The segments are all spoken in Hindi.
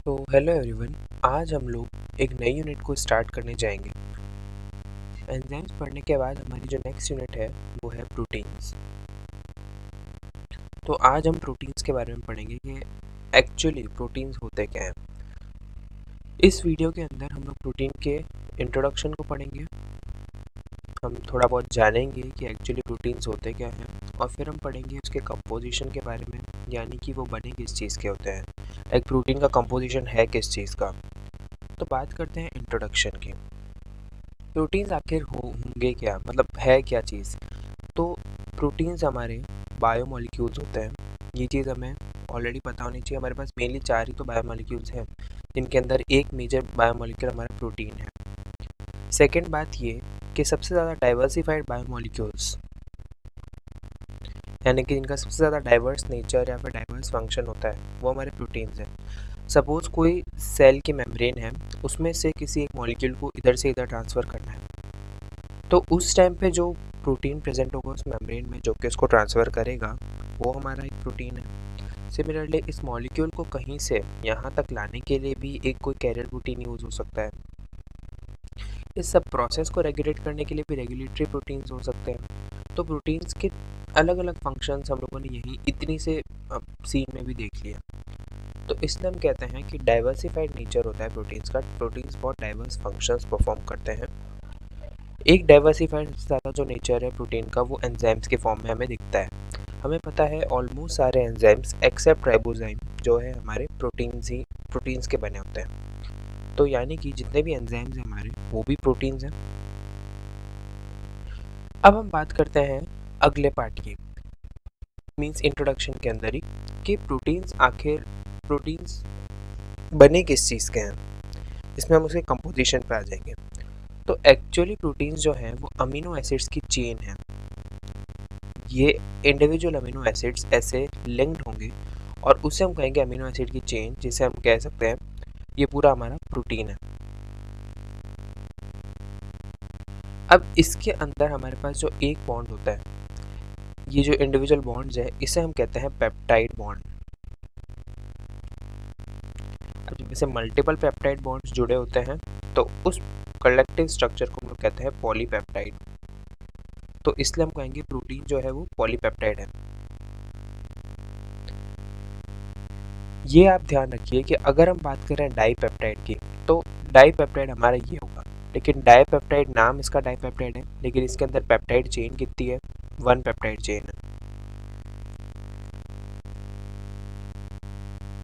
तो हेलो एवरीवन। आज हम लोग एक नई यूनिट को स्टार्ट करने जाएंगे। एंजाइम्स पढ़ने के बाद हमारी जो नेक्स्ट यूनिट है वो है प्रोटीन्स। तो आज हम प्रोटीन्स के बारे में पढ़ेंगे कि एक्चुअली प्रोटीन्स होते क्या हैं। इस वीडियो के अंदर हम लोग प्रोटीन के इंट्रोडक्शन को पढ़ेंगे, हम थोड़ा बहुत जानेंगे कि एक्चुअली प्रोटीन्स होते क्या हैं, और फिर हम पढ़ेंगे उसके कंपोजिशन के बारे में, यानी कि वो बने किस चीज़ के होते हैं, एक प्रोटीन का कंपोजिशन है किस चीज़ का। तो बात करते हैं इंट्रोडक्शन की। प्रोटीन्स आखिर होंगे क्या, मतलब है क्या चीज़। तो प्रोटीन्स हमारे बायोमोलिक्यूल्स होते हैं। ये चीज़ हमें ऑलरेडी पता होनी चाहिए। हमारे पास मेनली 4 ही तो बायोमोलिक्यूल्स हैं, जिनके अंदर एक मेजर बायोमोलिक्यूल हमारा प्रोटीन है। सेकेंड बात ये कि सबसे ज़्यादा डाइवर्सिफाइड बायोमोलिक्यूल्स, यानी कि जिनका सबसे ज़्यादा डाइवर्स नेचर या फिर डाइवर्स फंक्शन होता है, वो हमारे प्रोटीन्स हैं। सपोज़ कोई सेल की मेम्ब्रेन है, उसमें से किसी एक मॉलिक्यूल को इधर से इधर ट्रांसफ़र करना है, तो उस टाइम पे जो प्रोटीन प्रेजेंट होगा उस मेम्ब्रेन में जो कि उसको ट्रांसफ़र करेगा, वो हमारा एक प्रोटीन है। सिमिलरली इस मॉलिक्यूल को कहीं से यहाँ तक लाने के लिए भी एक कोई कैरियर प्रोटीन यूज़ हो सकता है। इस सब प्रोसेस को रेगुलेट करने के लिए भी रेगुलेटरी प्रोटीन्स हो सकते हैं। तो प्रोटीन्स के अलग अलग फंक्शंस हम लोगों ने यहीं इतनी से सीन में भी देख लिया। तो इसलिए हम कहते हैं कि डाइवर्सिफाइड नेचर होता है प्रोटीन्स का। प्रोटीन्स बहुत डाइवर्स फंक्शंस परफॉर्म करते हैं। एक डाइवर्सिफाइड ज़्यादा जो नेचर है प्रोटीन का, वो एंजाइम्स के फॉर्म में हमें दिखता है। हमें पता है ऑलमोस्ट सारे एंजाइम्स एक्सेप्ट राइबोजाइम जो है हमारे प्रोटीन्स के बने होते हैं। तो यानी कि जितने भी एंजाइम्स हैं हमारे, वो भी प्रोटीन्स हैं। अब हम बात करते हैं अगले पार्ट की, मीन्स इंट्रोडक्शन के अंदर ही, कि प्रोटीन्स बने किस चीज़ के हैं। इसमें हम उसके कंपोजिशन पे आ जाएंगे। तो एक्चुअली प्रोटीन्स जो हैं वो अमीनो एसिड्स की चेन है। ये इंडिविजुअल अमीनो एसिड्स ऐसे लिंक्ड होंगे और उसे हम कहेंगे अमीनो एसिड की चेन, जिसे हम कह सकते हैं ये पूरा हमारा प्रोटीन है। अब इसके अंदर हमारे पास जो एक बॉन्ड होता है, ये जो इंडिविजुअल बॉन्ड्स है, इसे हम कहते हैं पेप्टाइड बॉन्ड। अब जब इसे मल्टीपल पेप्टाइड बॉन्ड्स जुड़े होते हैं तो उस कलेक्टिव स्ट्रक्चर को हम लोग कहते हैं पॉलीपेप्टाइड। तो इसलिए हम कहेंगे प्रोटीन जो है वो पॉलीपेप्टाइड है। ये आप ध्यान रखिए कि अगर हम बात करें डाईपेप्टाइड की, तो डाईपेप्टाइड हमारा ये होगा, लेकिन डाईपेप्टाइड नाम इसका डाईपेप्टाइड है, लेकिन इसके अंदर पेप्टाइड चेन कितनी है, 1 पेप्टाइड चेन है।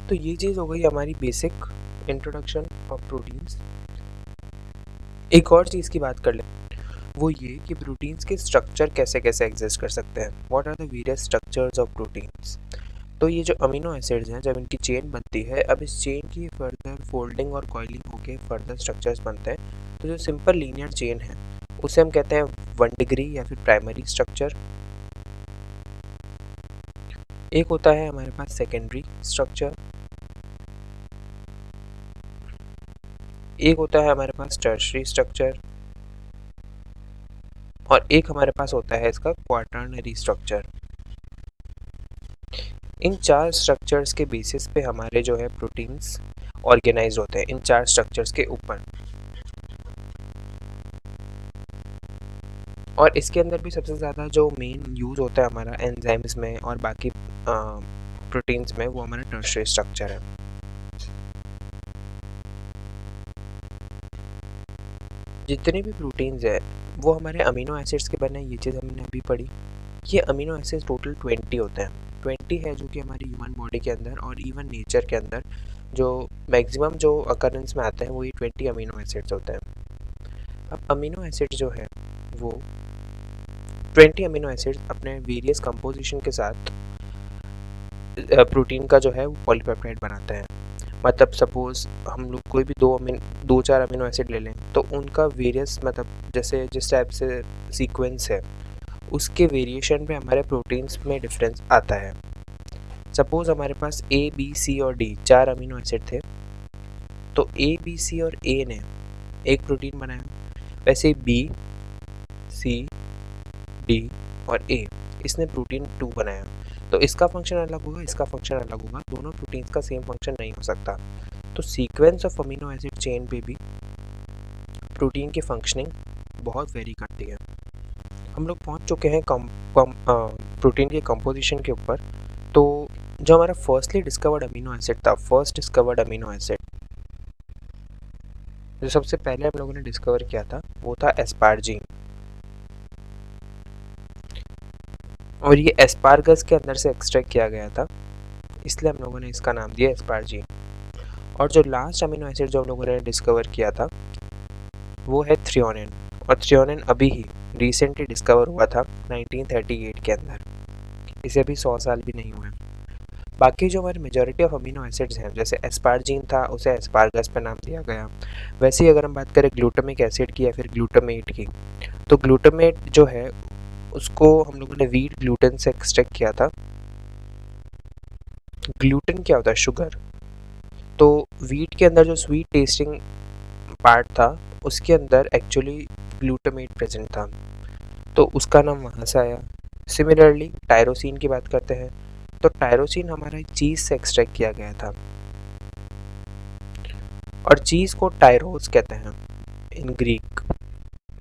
तो ये चीज़ हो गई हमारी बेसिक इंट्रोडक्शन ऑफ प्रोटीन्स। एक और चीज़ की बात कर ले, वो ये कि प्रोटीन्स के स्ट्रक्चर कैसे कैसे एग्जिस्ट कर सकते हैं। What are the various structures of proteins. तो ये जो अमीनो एसिड्स हैं, जब इनकी चेन बनती है, अब इस चेन की फर्दर फोल्डिंग और कॉइलिंग होके फर्दर स्ट्रक्चर्स बनते हैं। तो जो सिंपल लीनियर चेन है उसे हम कहते हैं 1 डिग्री या फिर प्राइमरी स्ट्रक्चर। एक होता है हमारे पास सेकेंडरी स्ट्रक्चर, एक होता है हमारे पास टर्शरी स्ट्रक्चर, और एक हमारे पास होता है इसका क्वाटर्नरी स्ट्रक्चर। इन 4 स्ट्रक्चर्स के बेसिस पे हमारे जो है प्रोटीन्स ऑर्गेनाइज होते हैं, इन 4 स्ट्रक्चर्स के ऊपर। और इसके अंदर भी सबसे ज़्यादा जो मेन यूज़ होता है हमारा एंजाइम्स में और बाकी प्रोटीन्स में, वो हमारा टर्शरी स्ट्रक्चर है। जितने भी प्रोटीन्स है वो हमारे अमीनो एसिड्स के बने हैं, ये चीज़ हमने अभी पढ़ी। ये अमीनो एसिड्स टोटल 20 होते हैं। 20 है जो कि हमारी ह्यूमन बॉडी के अंदर और इवन नेचर के अंदर जो मैक्सिमम जो अकरेंस में आते हैं वो ये 20 अमीनो एसिड्स होते हैं। अब अमीनो एसिड जो है वो 20 अमीनो एसिड्स अपने वेरियस कंपोजिशन के साथ प्रोटीन का जो है वो पॉलीपेप्टाइड बनाते हैं। मतलब सपोज हम लोग कोई भी 2-4 अमीनो एसिड ले लें, तो उनका वेरियस, मतलब जैसे जिस टाइप से सीक्वेंस है उसके वेरिएशन पे हमारे प्रोटीन्स में डिफरेंस आता है। सपोज हमारे पास ए, बी, सी और डी 4 अमीनो एसिड थे, तो ए, बी, सी और ए ने एक प्रोटीन बनाया। वैसे बी, सी, डी और ए, इसने प्रोटीन 2 बनाया। तो इसका फंक्शन अलग होगा, इसका फंक्शन अलग होगा, दोनों प्रोटीन्स का सेम फंक्शन नहीं हो सकता। तो sequence of amino acid chain पे भी प्रोटीन की फंक्शनिंग बहुत वेरी करती है। हम लोग पहुंच चुके हैं प्रोटीन के कंपोजिशन के ऊपर। तो जो हमारा फर्स्टली डिस्कवर्ड अमीनो एसिड था, फर्स्ट डिस्कवर्ड अमीनो एसिड जो सबसे पहले हम लोगों ने डिस्कवर किया था वो था एस्पार्जीन। और ये एस्पार्गस के अंदर से एक्सट्रैक्ट किया गया था, इसलिए हम लोगों ने इसका नाम दिया एस्पार्जीन। और जो लास्ट अमीनो एसिड जो हम लोगों ने डिस्कवर किया था वो है थ्रियोनिन। और थ्रियोनिन अभी ही रिसेंटली डिस्कवर हुआ था 1938 के अंदर, इसे अभी 100 साल भी नहीं हुए। बाकी जो हमारे मेजॉरिटी ऑफ अमीनो एसिड्स हैं, जैसे एस्पार्जीन था उसे एस्पार्गस पर नाम दिया गया। वैसे ही अगर हम बात करें ग्लूटामिक एसिड की या फिर ग्लूटामेट की, तो ग्लूटामेट जो है उसको हम लोगों ने व्हीट ग्लूटेन से एक्सट्रैक्ट किया था। ग्लूटेन क्या होता है? शुगर। तो व्हीट के अंदर जो स्वीट टेस्टिंग पार्ट था उसके अंदर एक्चुअली ग्लूटामेट प्रेजेंट था, तो उसका नाम वहाँ से आया। सिमिलरली टायरोसिन की बात करते हैं, तो टायरोसिन हमारा एक चीज़ से एक्सट्रैक्ट किया गया था और चीज़ को टायरोस कहते हैं इन ग्रीक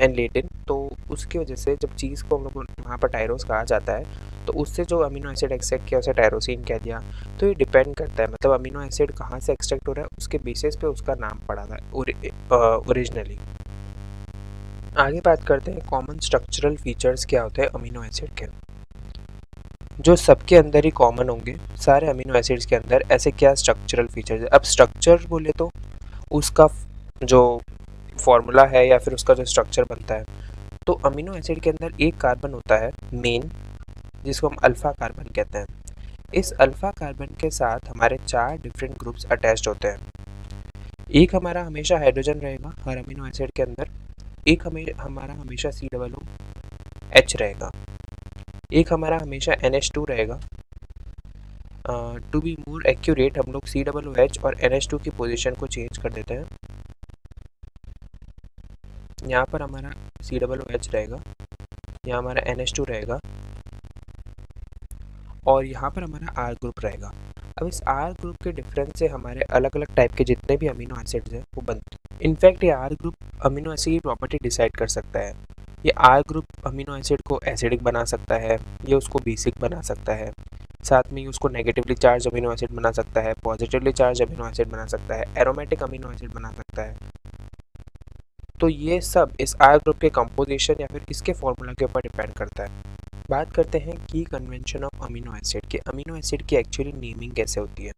एंड लेटिन। तो उसकी वजह से जब चीज़ को हम लोग वहाँ पर टायरोस कहा जाता है, तो उससे जो अमीनो एसिड एक्सट्रैक्ट किया उसे टायरोसिन कह दिया। तो ये डिपेंड करता है, मतलब अमीनो एसिड कहाँ से एक्सट्रैक्ट हो रहा है उसके बेसिस पे उसका नाम पड़ा था ओरिजिनली। आगे बात करते हैं कॉमन स्ट्रक्चरल फीचर्स क्या होते हैं अमीनो एसिड के, जो सबके अंदर ही कॉमन होंगे। सारे अमीनो एसिड्स के अंदर ऐसे क्या स्ट्रक्चरल फीचर्स है? अब स्ट्रक्चर बोले तो उसका जो फॉर्मूला है या फिर उसका जो स्ट्रक्चर बनता है, तो अमीनो एसिड के अंदर एक कार्बन होता है मेन, जिसको हम अल्फ़ा कार्बन कहते हैं। इस अल्फ़ा कार्बन के साथ हमारे 4 डिफरेंट ग्रुप्स अटैच्ड होते हैं। एक हमारा हमेशा हाइड्रोजन रहेगा हर अमीनो एसिड के अंदर, एक हमारा हमेशा COOH रहेगा, एक हमारा हमेशा NH2 रहेगा। टू बी मोर एक्यूरेट हम लोग COOH और NH2 की पोजीशन को चेंज कर देते हैं। यहाँ पर हमारा COOH रहेगा, यहाँ हमारा NH2 रहेगा और यहाँ पर हमारा R ग्रुप रहेगा। अब इस R ग्रुप के डिफरेंस से हमारे अलग अलग टाइप के जितने भी अमीनो एसिड्स हैं वो बनते हैं। इनफैक्ट ये R ग्रुप अमीनो एसिड की प्रॉपर्टी डिसाइड कर सकता है। ये R ग्रुप अमीनो एसिड को एसिडिक बना सकता है, ये उसको बेसिक बना सकता है, साथ में उसको नेगेटिवली चार्ज अमीनो एसिड बना सकता है, पॉजिटिवली चार्ज अमीनो एसिड बना सकता है, एरोमेटिक अमीनो एसिड बना सकता है। तो ये सब इस R ग्रुप के कंपोजिशन या फिर इसके फॉर्मूला के ऊपर डिपेंड करता है। बात करते हैं की कन्वेंशन ऑफ अमीनो एसिड के, अमीनो एसिड की एक्चुअली नेमिंग कैसे होती है।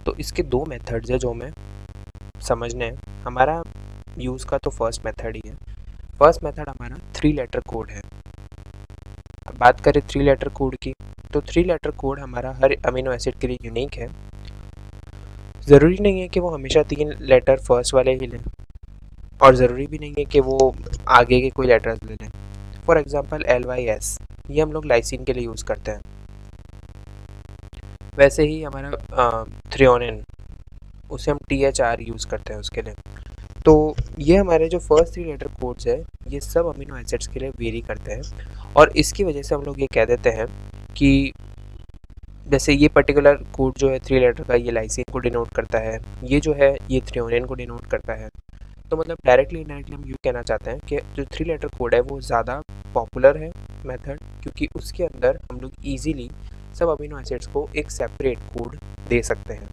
तो इसके 2 मेथड्स है जो हमें समझने हैं। हमारा यूज़ का तो फर्स्ट मेथड ही है। फर्स्ट मेथड हमारा 3 लेटर कोड है। अब बात करें 3 लेटर कोड की, तो 3 लेटर कोड हमारा हर अमीनो एसिड के लिए यूनिक है। ज़रूरी नहीं है कि वो हमेशा 3 लेटर फर्स्ट वाले ही लें और ज़रूरी भी नहीं है कि वो आगे के कोई लेटर्स ले लें। फॉर एग्ज़ाम्पल LYS ये हम लोग लाइसिन के लिए यूज़ करते हैं। वैसे ही हमारा थ्रियोनिन उसे हम THR यूज़ करते हैं उसके लिए। तो ये हमारे जो फर्स्ट 3 लेटर कोड्स है ये सब अमीनो एसिड्स के लिए वेरी करते हैं और इसकी वजह से हम लोग ये कह देते हैं कि जैसे ये पर्टिकुलर कोड जो है 3 लेटर का, ये लाइसिन को डिनोट करता है, ये जो है ये थ्रियोनिन को डिनोट करता है। तो मतलब डायरेक्टली इनडायरेक्टली हम यूँ कहना चाहते हैं कि जो 3 लेटर कोड है वो ज़्यादा पॉपुलर है मेथड, क्योंकि उसके अंदर हम लोग ईजीली सब अमीनो एसिड्स को एक सेपरेट कोड दे सकते हैं।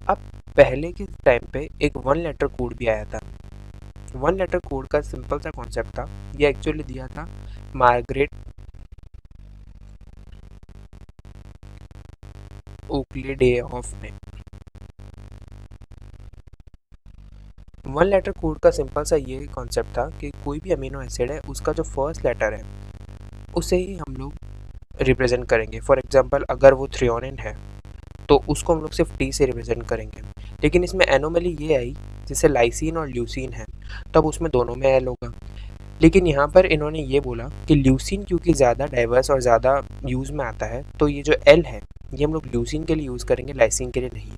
अब पहले के टाइम पे एक 1 लेटर कोड भी आया था। 1 लेटर कोड का सिंपल सा कॉन्सेप्ट था, ये एक्चुअली दिया था मार्गरेट ओक्लेडेहोफ ने। 1 लेटर कोड का सिंपल सा ये कॉन्सेप्ट था कि कोई भी अमीनो एसिड है उसका जो फर्स्ट लेटर है उसे ही हम लोग रिप्रेजेंट करेंगे। फॉर एग्जांपल अगर वो थ्रियोनिन है तो उसको हम लोग सिर्फ T से रिप्रेजेंट करेंगे। लेकिन इसमें एनोमली ये आई, जैसे लाइसिन और ल्यूसिन है तब उसमें दोनों में एल होगा। लेकिन यहाँ पर इन्होंने ये बोला कि ल्यूसिन क्योंकि ज़्यादा डाइवर्स और ज़्यादा यूज़ में आता है, तो ये जो एल है ये हम लोग ल्यूसिन के लिए यूज़ करेंगे, लाइसिन के लिए नहीं।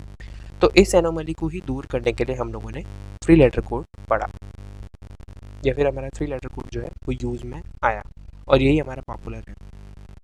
तो इस एनोमली को ही दूर करने के लिए हम लोगों ने 3 लेटर कोड पढ़ा, या फिर हमारा 3 लेटर कोड जो है वो यूज़ में आया और यही हमारा पॉपुलर है।